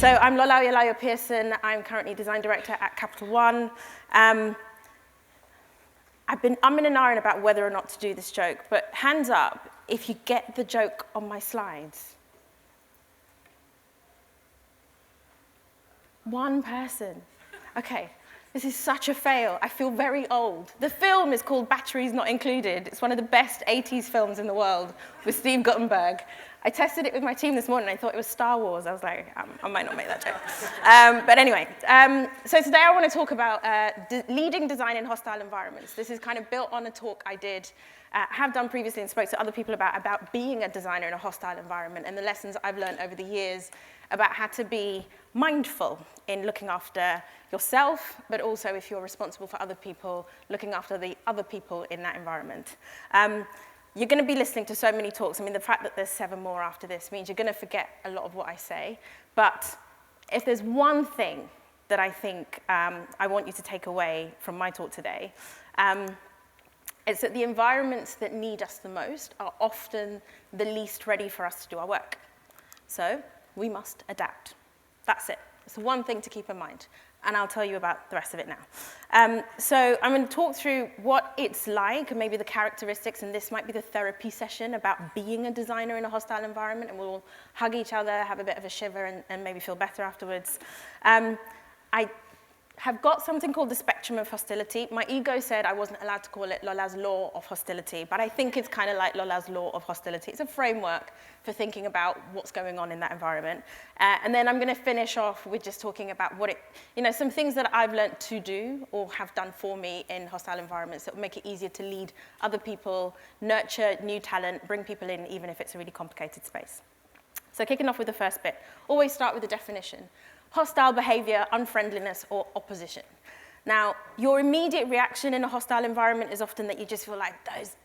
So I'm Lola Oyelayo-Pearson. I'm currently design director at Capital One. I'm in an iron about whether or not to do this joke, but hands up if you get the joke on my slides. One person. Okay, this is such a fail. I feel very old. The film is called Batteries Not Included. It's one of the best 80s films in the world with Steve Guttenberg. I tested it with my team this morning. I thought it was Star Wars. I was like, I might not make that joke. But anyway, so today I want to talk about leading design in hostile environments. This is kind of built on a talk I have done previously and spoke to other people about being a designer in a hostile environment and the lessons I've learned over the years about how to be mindful in looking after yourself, but also if you're responsible for other people, looking after the other people in that environment. You're going to be listening to so many talks. I mean, the fact that there's 7 more after this means you're going to forget a lot of what I say. But if there's one thing that I think I want you to take away from my talk today, it's that the environments that need us the most are often the least ready for us to do our work. So we must adapt. That's it. It's the one thing to keep in mind. And I'll tell you about the rest of it now. So I'm going to talk through what it's like and maybe the characteristics, and this might be the therapy session about being a designer in a hostile environment, and we'll all hug each other, have a bit of a shiver, and maybe feel better afterwards. I have got something called the spectrum of hostility. My ego said I wasn't allowed to call it Lola's law of hostility, but I think it's kind of like Lola's law of hostility. It's a framework for thinking about what's going on in that environment. And then I'm going to finish off with just talking about some things that I've learned to do or have done for me in hostile environments that will make it easier to lead other people, nurture new talent, bring people in, even if it's a really complicated space. So kicking off with the first bit, always start with the definition. Hostile behavior, unfriendliness, or opposition. Now, your immediate reaction in a hostile environment is often that you just feel like, those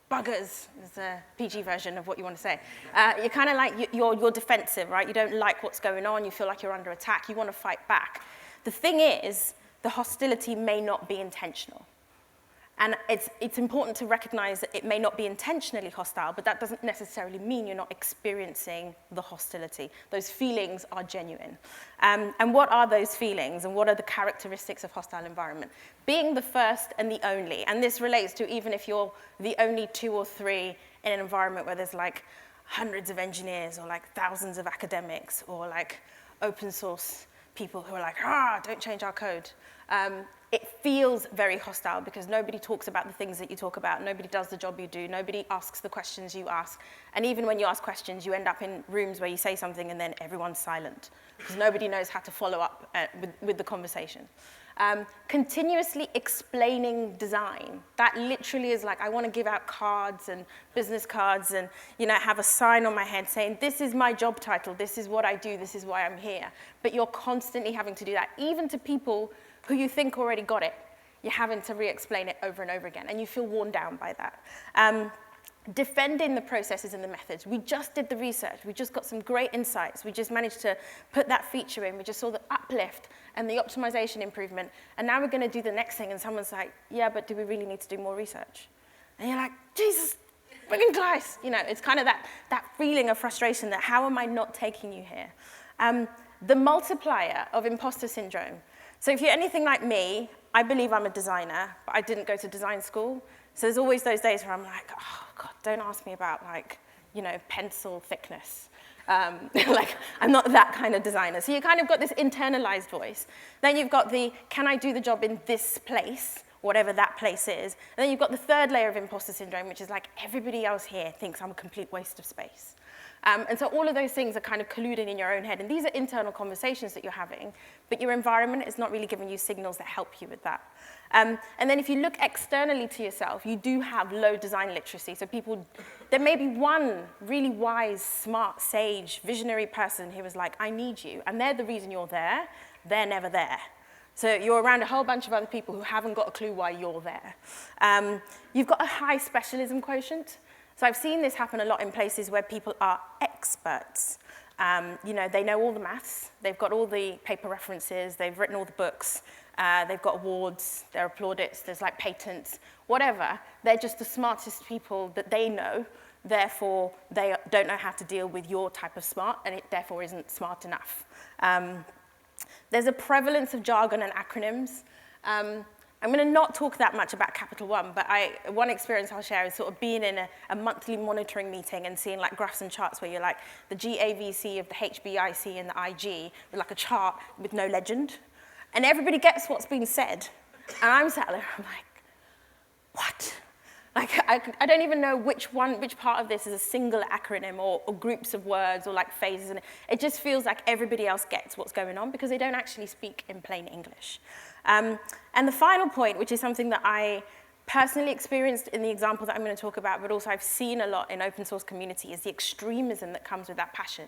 buggers, is the PG version of what you want to say. You're kind of like, you're defensive, right? You don't like what's going on, you feel like you're under attack, you want to fight back. The thing is, the hostility may not be intentional. And it's important to recognize that it may not be intentionally hostile, but that doesn't necessarily mean you're not experiencing the hostility. Those feelings are genuine. And what are those feelings, and what are the characteristics of hostile environment? Being the first and the only, and this relates to even if you're the only 2 or 3 in an environment where there's like hundreds of engineers or like thousands of academics or like open source people who are like, don't change our code. It feels very hostile because nobody talks about the things that you talk about, nobody does the job you do, nobody asks the questions you ask, and even when you ask questions, you end up in rooms where you say something and then everyone's silent because nobody knows how to follow up with the conversation. Continuously explaining design, that literally is like, I want to give out cards and business cards and have a sign on my head saying, this is my job title, this is what I do, this is why I'm here. But you're constantly having to do that, even to people who you think already got it. You're having to re-explain it over and over again, and you feel worn down by that. Defending the processes and the methods. We just did the research. We just got some great insights. We just managed to put that feature in. We just saw the uplift and the optimization improvement, and now we're going to do the next thing, and someone's like, yeah, but do we really need to do more research? And you're like, Jesus, fucking Christ. It's kind of that feeling of frustration that how am I not taking you here? The multiplier of imposter syndrome. So if you're anything like me, I believe I'm a designer, but I didn't go to design school. So there's always those days where I'm like, oh, God, don't ask me about, pencil thickness. I'm not that kind of designer. So you kind of got this internalized voice. Then you've got the, can I do the job in this place, whatever that place is? And then you've got the third layer of imposter syndrome, which is like, everybody else here thinks I'm a complete waste of space. And so all of those things are kind of colluding in your own head. And these are internal conversations that you're having, but your environment is not really giving you signals that help you with that. And then if you look externally to yourself, you do have low design literacy. So there may be one really wise, smart, sage, visionary person who was like, I need you. And they're the reason you're there. They're never there. So you're around a whole bunch of other people who haven't got a clue why you're there. You've got a high specialism quotient. So I've seen this happen a lot in places where people are experts. They know all the maths, they've got all the paper references, they've written all the books, they've got awards, there are plaudits, there's like patents, whatever. They're just the smartest people that they know, therefore they don't know how to deal with your type of smart, and it therefore isn't smart enough. There's a prevalence of jargon and acronyms. I'm going to not talk that much about Capital One, but one experience I'll share is sort of being in a monthly monitoring meeting and seeing like graphs and charts where you're like the GAVC of the HBIC and the IG with like a chart with no legend. And everybody gets what's being said. And I'm sat there, I'm like, what? Like, I don't even know which part of this is a single acronym or groups of words or like phases. And it just feels like everybody else gets what's going on because they don't actually speak in plain English. And the final point, which is something that I personally experienced in the example that I'm going to talk about, but also I've seen a lot in open source community, is the extremism that comes with that passion.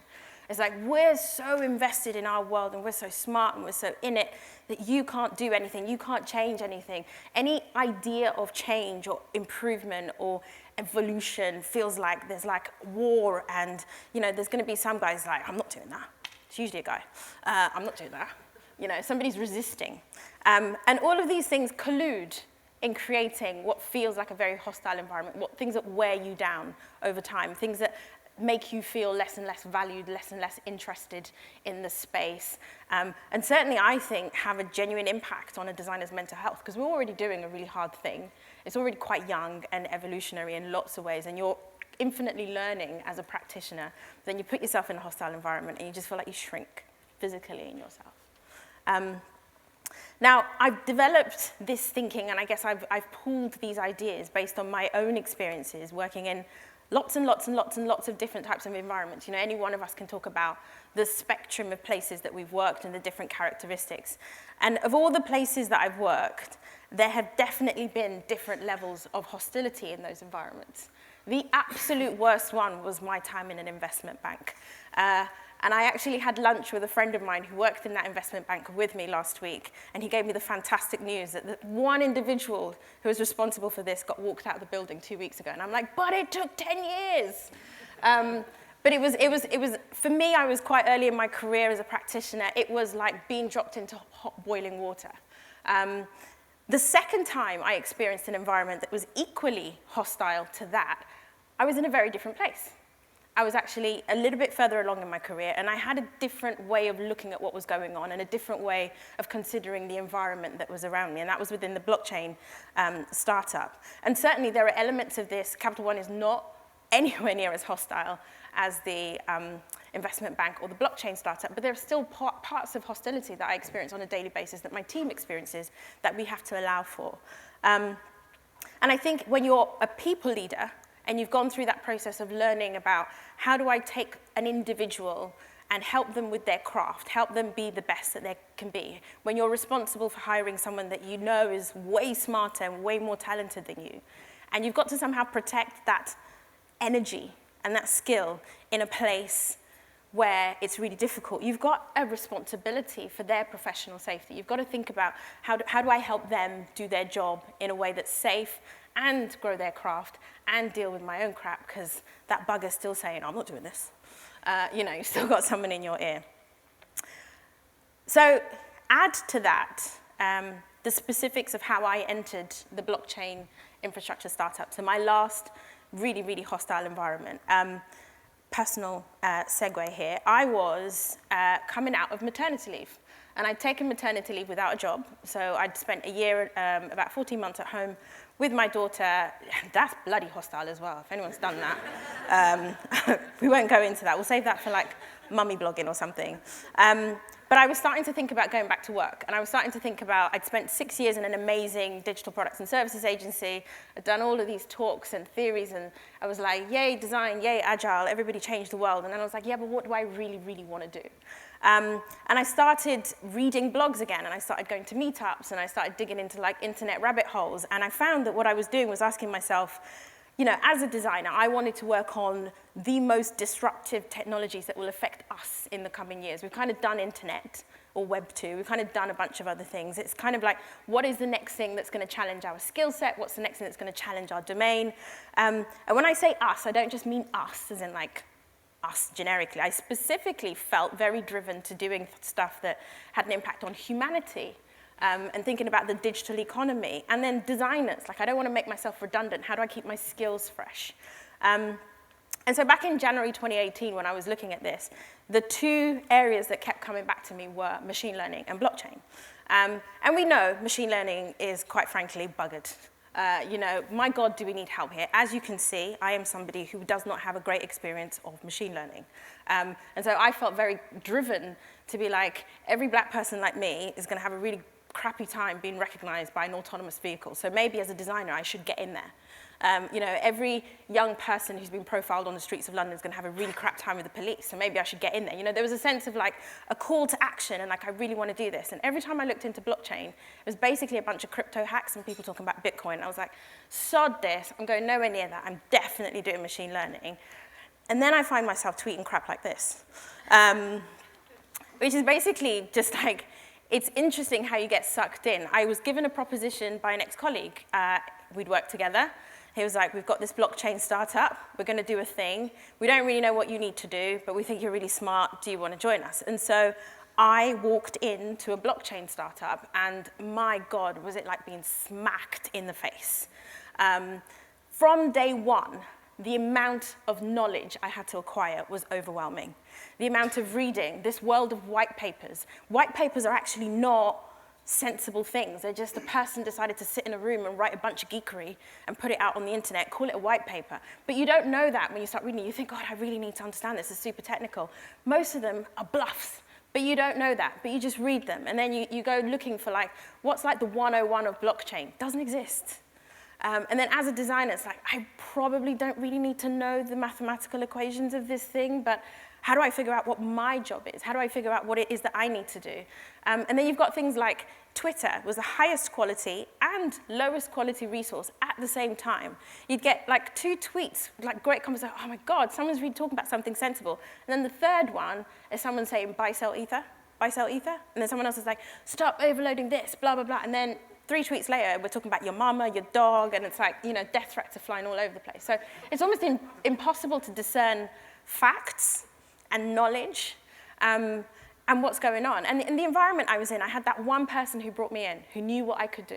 It's like, we're so invested in our world and we're so smart and we're so in it that you can't do anything, you can't change anything. Any idea of change or improvement or evolution feels like there's like war, and there's going to be some guys like, I'm not doing that. It's usually a guy. I'm not doing that. Somebody's resisting. And all of these things collude in creating what feels like a very hostile environment, things that wear you down over time, things that make you feel less and less valued, less and less interested in the space. And certainly, I think, have a genuine impact on a designer's mental health, because we're already doing a really hard thing. It's already quite young and evolutionary in lots of ways, and you're infinitely learning as a practitioner. Then you put yourself in a hostile environment, and you just feel like you shrink physically in yourself. Now, I've developed this thinking, and I guess I've pulled these ideas based on my own experiences working in lots and lots and lots and lots of different types of environments. Any one of us can talk about the spectrum of places that we've worked and the different characteristics. And of all the places that I've worked, there have definitely been different levels of hostility in those environments. The absolute worst one was my time in an investment bank. And I actually had lunch with a friend of mine who worked in that investment bank with me last week, and he gave me the fantastic news that the one individual who was responsible for this got walked out of the building 2 weeks ago. And I'm like, but it took 10 years. But it was, for me, I was quite early in my career as a practitioner. It was like being dropped into hot boiling water. The second time I experienced an environment that was equally hostile to that, I was in a very different place. I was actually a little bit further along in my career, and I had a different way of looking at what was going on and a different way of considering the environment that was around me, and that was within the blockchain startup. And certainly there are elements of this. Capital One is not anywhere near as hostile as the investment bank or the blockchain startup, but there are still parts of hostility that I experience on a daily basis, that my team experiences, that we have to allow for. And I think when you're a people leader, and you've gone through that process of learning about how do I take an individual and help them with their craft, help them be the best that they can be. When you're responsible for hiring someone that you know is way smarter and way more talented than you, and you've got to somehow protect that energy and that skill in a place where it's really difficult, you've got a responsibility for their professional safety. You've got to think about how do I help them do their job in a way that's safe and grow their craft and deal with my own crap, because that bugger's still saying, I'm not doing this. You've still got someone in your ear. So add to that the specifics of how I entered the blockchain infrastructure startup. So my last really, really hostile environment. Personal segue here. I was coming out of maternity leave. And I'd taken maternity leave without a job. So I'd spent a year, about 14 months at home with my daughter. That's bloody hostile as well, if anyone's done that. We won't go into that. We'll save that for like mummy blogging or something. But I was starting to think about going back to work. And I was starting to think about, I'd spent 6 years in an amazing digital products and services agency. I'd done all of these talks and theories. And I was like, yay, design, yay, agile, everybody changed the world. And then I was like, yeah, but what do I really, really want to do? And I started reading blogs again, and I started going to meetups, and I started digging into like internet rabbit holes. And I found that what I was doing was asking myself, as a designer, I wanted to work on the most disruptive technologies that will affect us in the coming years. We've kind of done internet or Web 2. We've kind of done a bunch of other things. It's kind of like, what is the next thing that's going to challenge our skill set? What's the next thing that's going to challenge our domain? And when I say us, I don't just mean us as in like us generically. I specifically felt very driven to doing stuff that had an impact on humanity, and thinking about the digital economy. And then designers, like I don't want to make myself redundant. How do I keep my skills fresh? And so back in January 2018, when I was looking at this, the two areas that kept coming back to me were machine learning and blockchain. And we know machine learning is, quite frankly, buggered. You know, my God, do we need help here? As you can see, I am somebody who does not have a great experience of machine learning. And so I felt very driven to be like, every black person like me is going to have a really crappy time being recognized by an autonomous vehicle. So maybe as a designer, I should get in there. You know, every young person who's been profiled on the streets of London is going to have a really crap time with the police, so maybe I should get in there. You know, there was a sense of like a call to action and like, I really want to do this. And every time I looked into blockchain, it was basically a bunch of crypto hacks and people talking about Bitcoin. And I was like, sod this, I'm going nowhere near that. I'm definitely doing machine learning. And then I find myself tweeting crap like this, which is basically just like, it's interesting how you get sucked in. I was given a proposition by an ex-colleague. We'd worked together. He was like, we've got this blockchain startup. We're going to do a thing. We don't really know what you need to do, but we think you're really smart. Do you want to join us? And so I walked into a blockchain startup, and my God, was it like being smacked in the face. From day one, the amount of knowledge I had to acquire was overwhelming. The amount of reading, this world of white papers. White papers are actually not sensible things. They're just a person decided to sit in a room and write a bunch of geekery and put it out on the internet, call it a white paper. But you don't know that when you start reading it. You think, God, I really need to understand this. It's super technical. Most of them are bluffs, but you don't know that. But you just read them. And then you go looking for like, what's like the 101 of blockchain? Doesn't exist. And then as a designer, it's like, I probably don't really need to know the mathematical equations of this thing, but how do I figure out what my job is? How do I figure out what it is that I need to do? And then you've got things like Twitter was the highest quality and lowest quality resource at the same time. You'd get like 2 tweets, like great conversation, oh my God, someone's really talking about something sensible. And then the third one is someone saying, buy, sell ether, buy, sell ether. And then someone else is like, stop overloading this, blah, blah, blah. And then 3 tweets later, we're talking about your mama, your dog, and it's like, you know, death threats are flying all over the place. So it's almost impossible to discern facts and knowledge, and what's going on. And in the environment I was in, I had that one person who brought me in, who knew what I could do.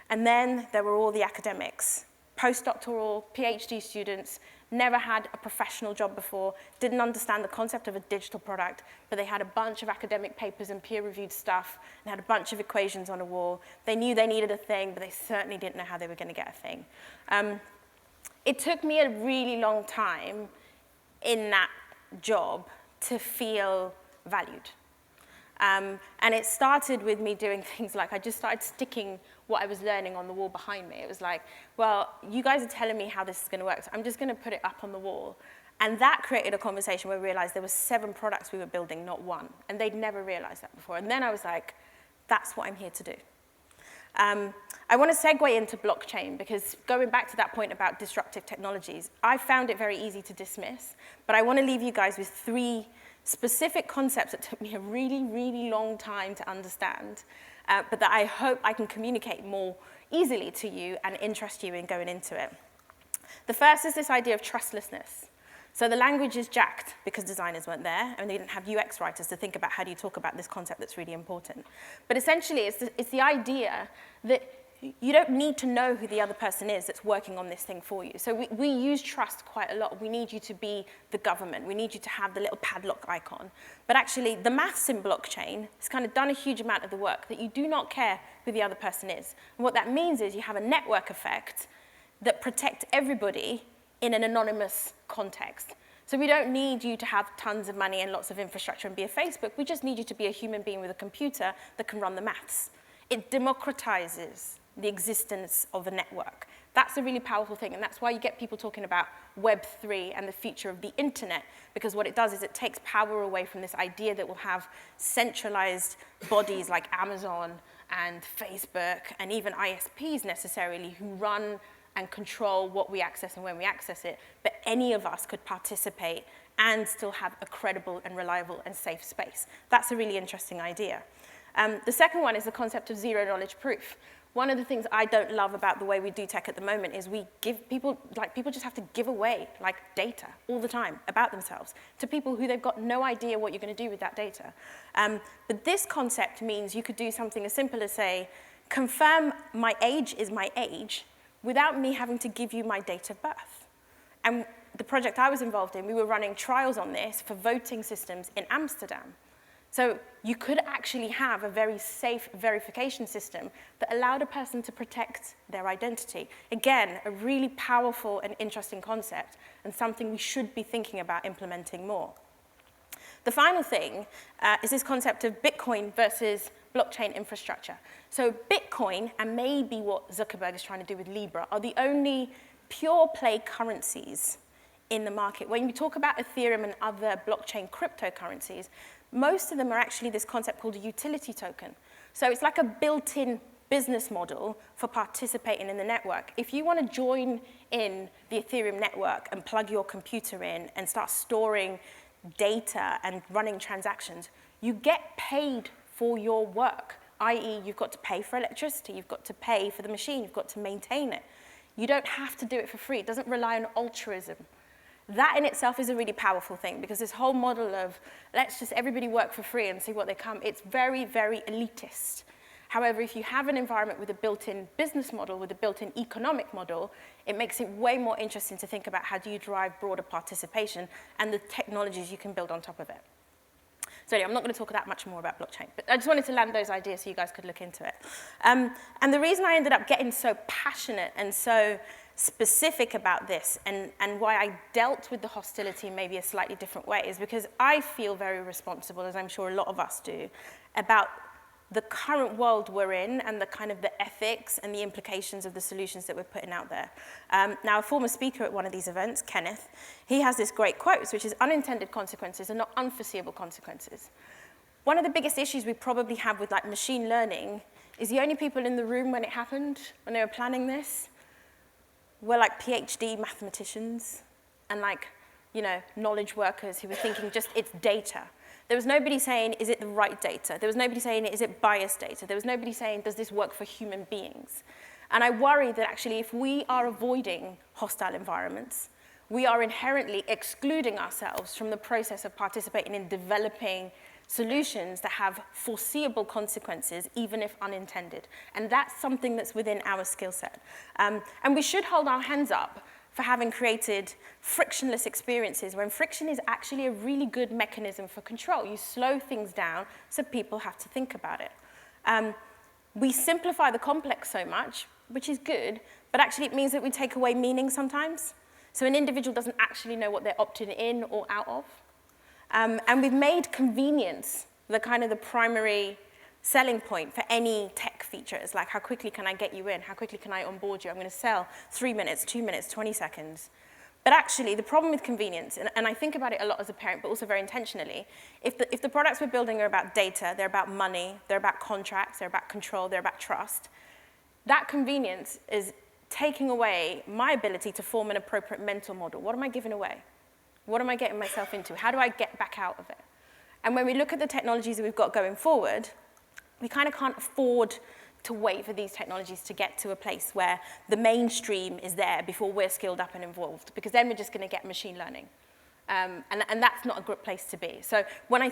And then there were all the academics, postdoctoral, PhD students, never had a professional job before, didn't understand the concept of a digital product, but they had a bunch of academic papers and peer-reviewed stuff, and had a bunch of equations on a wall. They knew they needed a thing, but they certainly didn't know how they were going to get a thing. It took me a really long time in that job to feel valued. And it started with me doing things like I just started sticking what I was learning on the wall behind me. It was like, well, you guys are telling me how this is going to work, so I'm just going to put it up on the wall. And that created a conversation where we realized there were 7 products we were building, not 1. And they'd never realized that before. And then I was like, that's what I'm here to do. I want to segue into blockchain because going back to that point about disruptive technologies, I found it very easy to dismiss, but I want to leave you guys with 3 specific concepts that took me a really, really long time to understand, but that I hope I can communicate more easily to you and interest you in going into it. The first is this idea of trustlessness. So the language is jacked because designers weren't there and they didn't have UX writers to think about how do you talk about this concept that's really important. But essentially, it's the idea that you don't need to know who the other person is that's working on this thing for you. So we use trust quite a lot. We need you to be the government. We need you to have the little padlock icon. But actually, the maths in blockchain has kind of done a huge amount of the work that you do not care who the other person is. And what that means is you have a network effect that protects everybody in an anonymous context. So we don't need you to have tons of money and lots of infrastructure and be a Facebook. We just need you to be a human being with a computer that can run the maths. It democratizes the existence of a network. That's a really powerful thing, and that's why you get people talking about Web3 and the future of the internet, because what it does is it takes power away from this idea that we'll have centralized bodies like Amazon and Facebook and even ISPs necessarily who run and control what we access and when we access it, but any of us could participate and still have a credible and reliable and safe space. That's a really interesting idea. The second one is the concept of zero knowledge proof. One of the things I don't love about the way we do tech at the moment is we give people just have to give away like data all the time about themselves to people who they've got no idea what you're going to do with that data. But this concept means you could do something as simple as say, confirm my age is my age without me having to give you my date of birth. And the project I was involved in, we were running trials on this for voting systems in Amsterdam. So you could actually have a very safe verification system that allowed a person to protect their identity. Again, a really powerful and interesting concept, and something we should be thinking about implementing more. The final thing is this concept of Bitcoin versus blockchain infrastructure. So Bitcoin, and maybe what Zuckerberg is trying to do with Libra, are the only pure play currencies in the market. When you talk about Ethereum and other blockchain cryptocurrencies, most of them are actually this concept called a utility token. So it's like a built-in business model for participating in the network. If you want to join in the Ethereum network and plug your computer in and start storing data and running transactions, you get paid for your work, i.e. you've got to pay for electricity, you've got to pay for the machine, you've got to maintain it. You don't have to do it for free. It doesn't rely on altruism. That in itself is a really powerful thing, because this whole model of let's just everybody work for free and see what they come, it's very, very elitist. However, if you have an environment with a built-in business model, with a built-in economic model, it makes it way more interesting to think about how do you drive broader participation and the technologies you can build on top of it. So anyway, I'm not going to talk that much more about blockchain, but I just wanted to land those ideas so you guys could look into it. And the reason I ended up getting so passionate and so specific about this, and why I dealt with the hostility in maybe a slightly different way, is because I feel very responsible, as I'm sure a lot of us do, about the current world we're in and the kind of the ethics and the implications of the solutions that we're putting out there. Now, a former speaker at one of these events, Kenneth, he has this great quote, which is unintended consequences are not unforeseeable consequences. One of the biggest issues we probably have with like machine learning is the only people in the room when it happened, when they were planning this, were like PhD mathematicians and like, you know, knowledge workers who were thinking just it's data. There was nobody saying, is it the right data? There was nobody saying, is it biased data? There was nobody saying, does this work for human beings? And I worry that actually if we are avoiding hostile environments, we are inherently excluding ourselves from the process of participating in developing solutions that have foreseeable consequences, even if unintended. And that's something that's within our skill set. And we should hold our hands up for having created frictionless experiences when friction is actually a really good mechanism for control. You slow things down so people have to think about it. We simplify the complex so much, which is good, but actually it means that we take away meaning sometimes. So an individual doesn't actually know what they're opting in or out of. And we've made convenience the kind of the primary selling point for any tech features, like how quickly can I get you in, how quickly can I onboard you, I'm going to sell 3 minutes, 2 minutes, 20 seconds. But actually, the problem with convenience, and I think about it a lot as a parent, but also very intentionally, if the products we're building are about data, they're about money, they're about contracts, they're about control, they're about trust, that convenience is taking away my ability to form an appropriate mental model. What am I giving away? What am I getting myself into? How do I get back out of it? And when we look at the technologies that we've got going forward, we kind of can't afford to wait for these technologies to get to a place where the mainstream is there before we're skilled up and involved, because then we're just going to get machine learning. And that's not a good place to be. So what I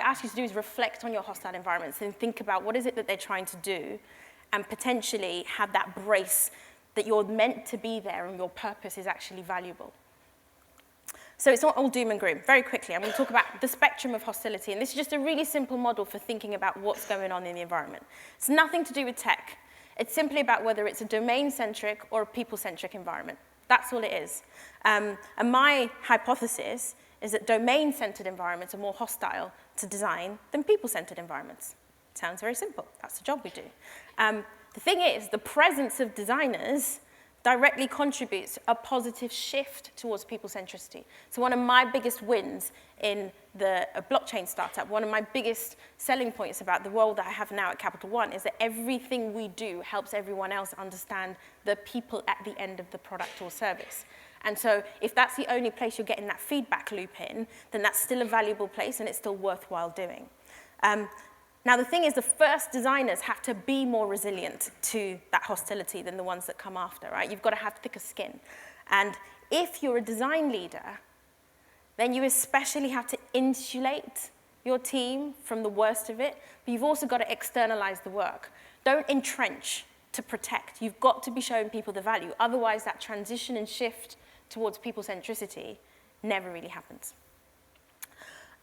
ask you to do is reflect on your hostile environments and think about what is it that they're trying to do, and potentially have that brace that you're meant to be there and your purpose is actually valuable. So it's not all doom and gloom. Very quickly, I'm going to talk about the spectrum of hostility, and this is just a really simple model for thinking about what's going on in the environment. It's nothing to do with tech. It's simply about whether it's a domain-centric or a people-centric environment. That's all it is. And my hypothesis is that domain-centered environments are more hostile to design than people-centered environments. It sounds very simple. That's the job we do. The thing is, the presence of designers directly contributes a positive shift towards people centricity. So one of my biggest wins in a blockchain startup, one of my biggest selling points about the role that I have now at Capital One is that everything we do helps everyone else understand the people at the end of the product or service. And so if that's the only place you're getting that feedback loop in, then that's still a valuable place and it's still worthwhile doing. Now, the thing is, the first designers have to be more resilient to that hostility than the ones that come after, right? You've got to have thicker skin. And if you're a design leader, then you especially have to insulate your team from the worst of it, but you've also got to externalize the work. Don't entrench to protect. You've got to be showing people the value. Otherwise, that transition and shift towards people centricity never really happens.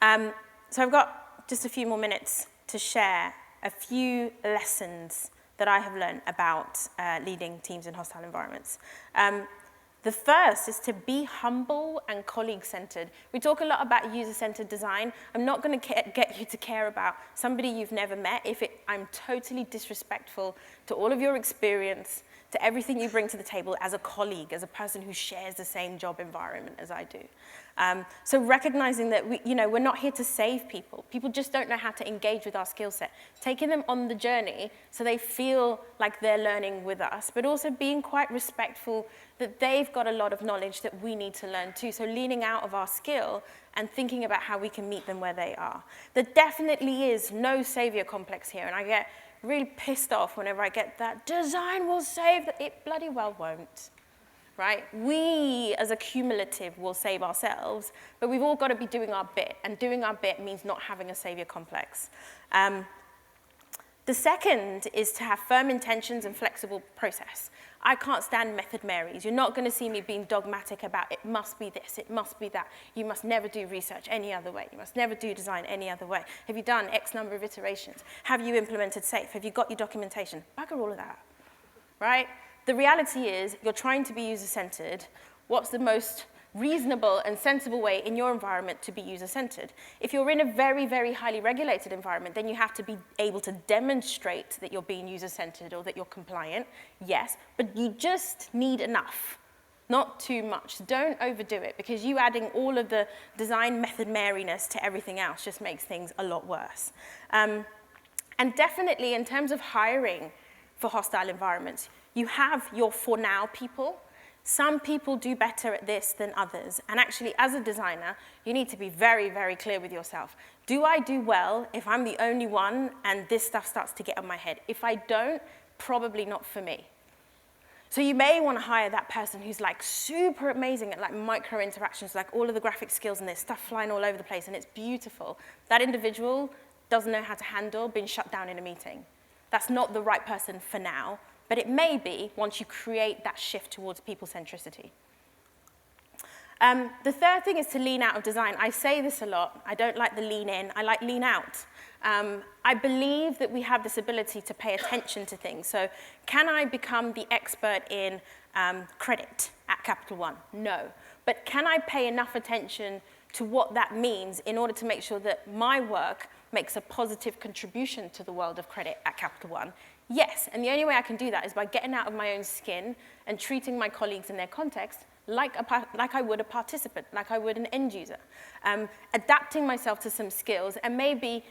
So I've got just a few more minutes to share a few lessons that I have learned about leading teams in hostile environments. The first is to be humble and colleague-centered. We talk a lot about user-centered design. I'm not going to get you to care about somebody you've never met if I'm totally disrespectful to all of your experience, to everything you bring to the table as a colleague, as a person who shares the same job environment as I do. So recognizing that we're not here to save people. People just don't know how to engage with our skill set. Taking them on the journey so they feel like they're learning with us, but also being quite respectful that they've got a lot of knowledge that we need to learn too. So leaning out of our skill and thinking about how we can meet them where they are. There definitely is no savior complex here, and I get really pissed off whenever I get that design will save, it bloody well won't. Right? We, as a cumulative, will save ourselves, but we've all got to be doing our bit, and doing our bit means not having a savior complex. The second is to have firm intentions and flexible process. I can't stand method Marys. You're not going to see me being dogmatic about it must be this, it must be that. You must never do research any other way. You must never do design any other way. Have you done X number of iterations? Have you implemented SAFe? Have you got your documentation? Bugger all of that, right? The reality is you're trying to be user-centered. What's the most reasonable and sensible way in your environment to be user-centered? If you're in a very, very highly regulated environment, then you have to be able to demonstrate that you're being user-centered or that you're compliant, yes, but you just need enough, not too much. Don't overdo it, because you adding all of the design method Maryness to everything else just makes things a lot worse. And definitely in terms of hiring for hostile environments, you have your for now people. Some people do better at this than others. And actually, as a designer, you need to be very, very clear with yourself. Do I do well if I'm the only one and this stuff starts to get on my head? If I don't, probably not for me. So you may want to hire that person who's like super amazing at like micro interactions, like all of the graphic skills and there's stuff flying all over the place and it's beautiful. That individual doesn't know how to handle being shut down in a meeting. That's not the right person for now. But it may be once you create that shift towards people centricity. The third thing is to lean out of design. I say this a lot. I don't like the lean in. I like lean out. I believe that we have this ability to pay attention to things. So can I become the expert in credit at Capital One? No. But can I pay enough attention to what that means in order to make sure that my work makes a positive contribution to the world of credit at Capital One? Yes, and the only way I can do that is by getting out of my own skin and treating my colleagues in their context like I would a participant, like I would an end user. Adapting myself to some skills and maybe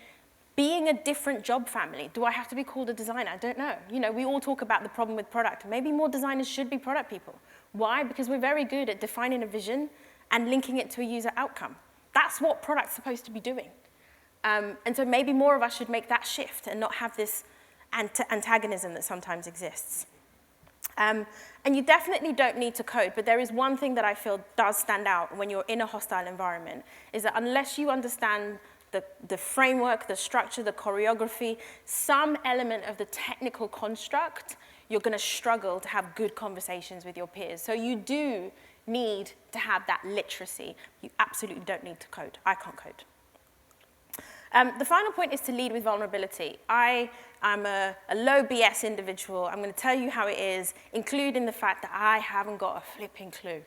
being a different job family. Do I have to be called a designer? I don't know. We all talk about the problem with product. Maybe more designers should be product people. Why? Because we're very good at defining a vision and linking it to a user outcome. That's what product's supposed to be doing. And so maybe more of us should make that shift and not have this antagonism that sometimes exists. And you definitely don't need to code, but there is one thing that I feel does stand out when you're in a hostile environment, is that unless you understand the framework, the structure, the choreography, some element of the technical construct, you're going to struggle to have good conversations with your peers. So you do need to have that literacy. You absolutely don't need to code. I can't code. The final point is to lead with vulnerability. I am a low BS individual. I'm going to tell you how it is, including the fact that I haven't got a flipping clue.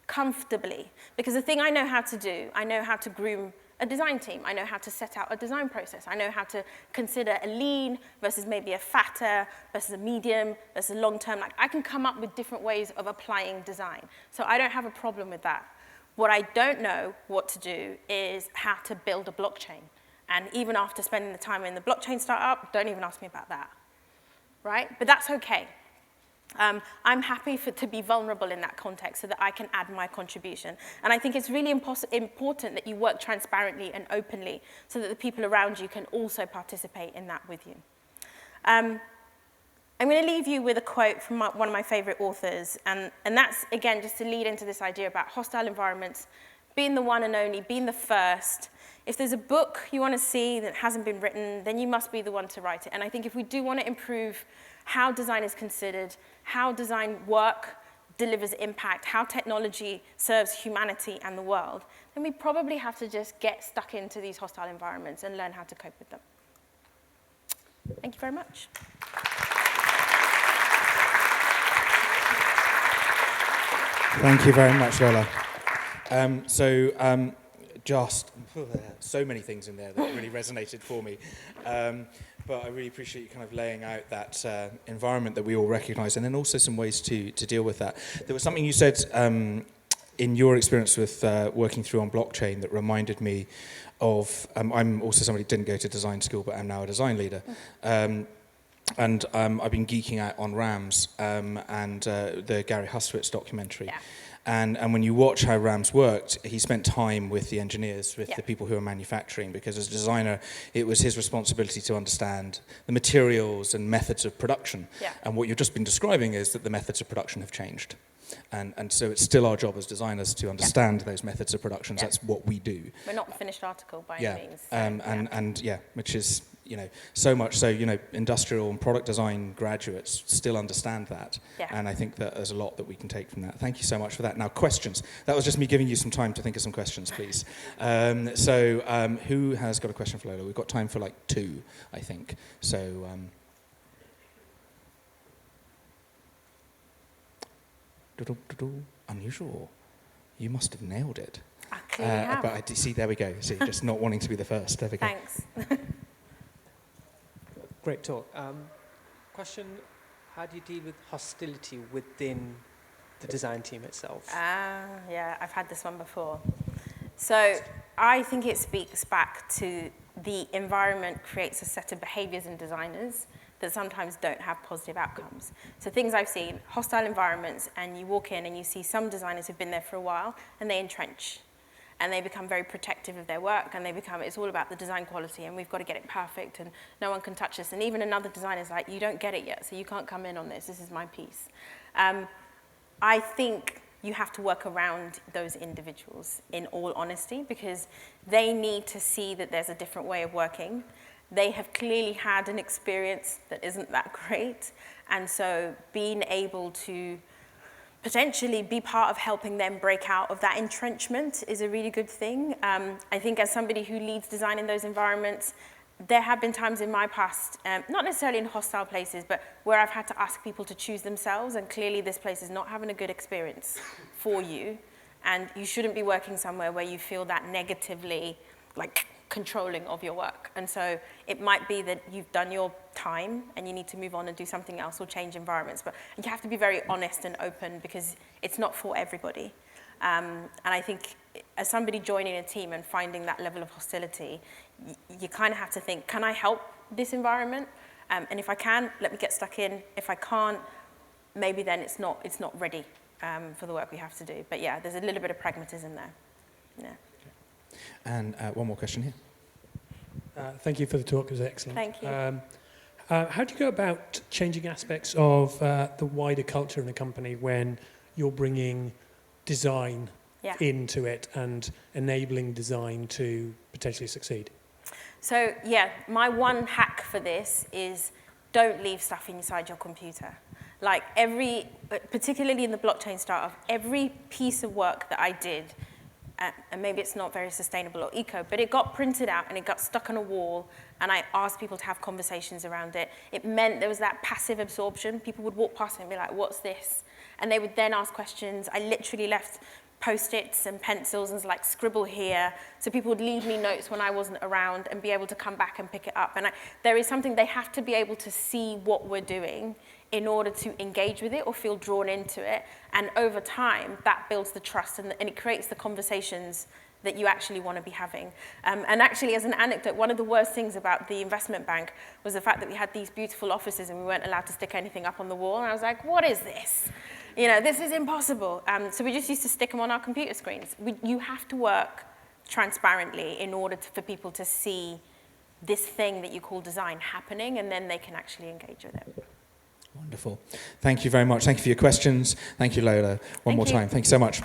Comfortably. Because the thing I know how to do, I know how to groom a design team. I know how to set out a design process. I know how to consider a lean versus maybe a fatter versus a medium versus a long term. Like, I can come up with different ways of applying design. So I don't have a problem with that. What I don't know what to do is how to build a blockchain. And even after spending the time in the blockchain startup, don't even ask me about that, right? But that's okay. I'm happy to be vulnerable in that context so that I can add my contribution. And I think it's really important that you work transparently and openly so that the people around you can also participate in that with you. I'm going to leave you with a quote from one of my favorite authors, and that's, again, just to lead into this idea about hostile environments, being the one and only, being the first. If there's a book you want to see that hasn't been written, then you must be the one to write it. And I think if we do want to improve how design is considered, how design work delivers impact, how technology serves humanity and the world, then we probably have to just get stuck into these hostile environments and learn how to cope with them. Thank you very much. Thank you very much, Lola. Just so many things in there that really resonated for me. But I really appreciate you kind of laying out that environment that we all recognise, and then also some ways to deal with that. There was something you said in your experience with working through on blockchain that reminded me of, I'm also somebody who didn't go to design school, but I'm now a design leader. And I've been geeking out on RAMs and the Gary Hustwitz documentary. Yeah. And when you watch how RAMs worked, he spent time with the engineers, with the people who are manufacturing, because as a designer, it was his responsibility to understand the materials and methods of production. Yeah. And what you've just been describing is that the methods of production have changed. And so it's still our job as designers to understand those methods of production. That's what we do. We're not the finished article by any means. So, and which is, so much so, industrial and product design graduates still understand that. Yeah. And I think that there's a lot that we can take from that. Thank you so much for that. Now, questions. That was just me giving you some time to think of some questions, please. Who has got a question for Lola? We've got time for like 2, I think. So... unusual. You must have nailed it. I clearly have. But I do see, there we go. See, just not wanting to be the first. There we go. Thanks. Great talk. Question, how do you deal with hostility within the design team itself? Yeah, I've had this one before. So I think it speaks back to the environment creates a set of behaviors in designers that sometimes don't have positive outcomes. So things I've seen, hostile environments, and you walk in and you see some designers who've been there for a while, and they entrench. And they become very protective of their work, and it's all about the design quality, and we've got to get it perfect, and no one can touch this. And even another designer's like, you don't get it yet, so you can't come in on this. This is my piece. I think you have to work around those individuals, in all honesty, because they need to see that there's a different way of working. They have clearly had an experience that isn't that great, and so being able to potentially be part of helping them break out of that entrenchment is a really good thing. I think as somebody who leads design in those environments, there have been times in my past, not necessarily in hostile places, but where I've had to ask people to choose themselves, and clearly this place is not having a good experience for you, and you shouldn't be working somewhere where you feel that negatively, like, controlling of your work. And so it might be that you've done your time and you need to move on and do something else or change environments, but you have to be very honest and open because it's not for everybody. And I think as somebody joining a team and finding that level of hostility, you kind of have to think, can I help this environment? And if I can, let me get stuck in. If I can't, maybe then it's not ready for the work we have to do. But yeah, there's a little bit of pragmatism there. Yeah. And one more question here. Thank you for the talk, it was excellent. Thank you. How do you go about changing aspects of the wider culture in a company when you're bringing design into it and enabling design to potentially succeed? So yeah, my one hack for this is don't leave stuff inside your computer. Like particularly in the blockchain startup, every piece of work that I did, and maybe it's not very sustainable or eco, but it got printed out and it got stuck on a wall, and I asked people to have conversations around it. It meant there was that passive absorption. People would walk past it and be like, what's this? And they would then ask questions. I literally left Post-its and pencils and like scribble here, so people would leave me notes when I wasn't around and be able to come back and pick it up. And there is something, they have to be able to see what we're doing in order to engage with it or feel drawn into it. And over time, that builds the trust and it creates the conversations that you actually want to be having. And actually, as an anecdote, one of the worst things about the investment bank was the fact that we had these beautiful offices and we weren't allowed to stick anything up on the wall. And I was like, what is this? You know, this is impossible. So we just used to stick them on our computer screens. You have to work transparently in order for people to see this thing that you call design happening, and then they can actually engage with it. Wonderful. Thank you very much. Thank you for your questions. Thank you, Lola. One more time. Thank you so much.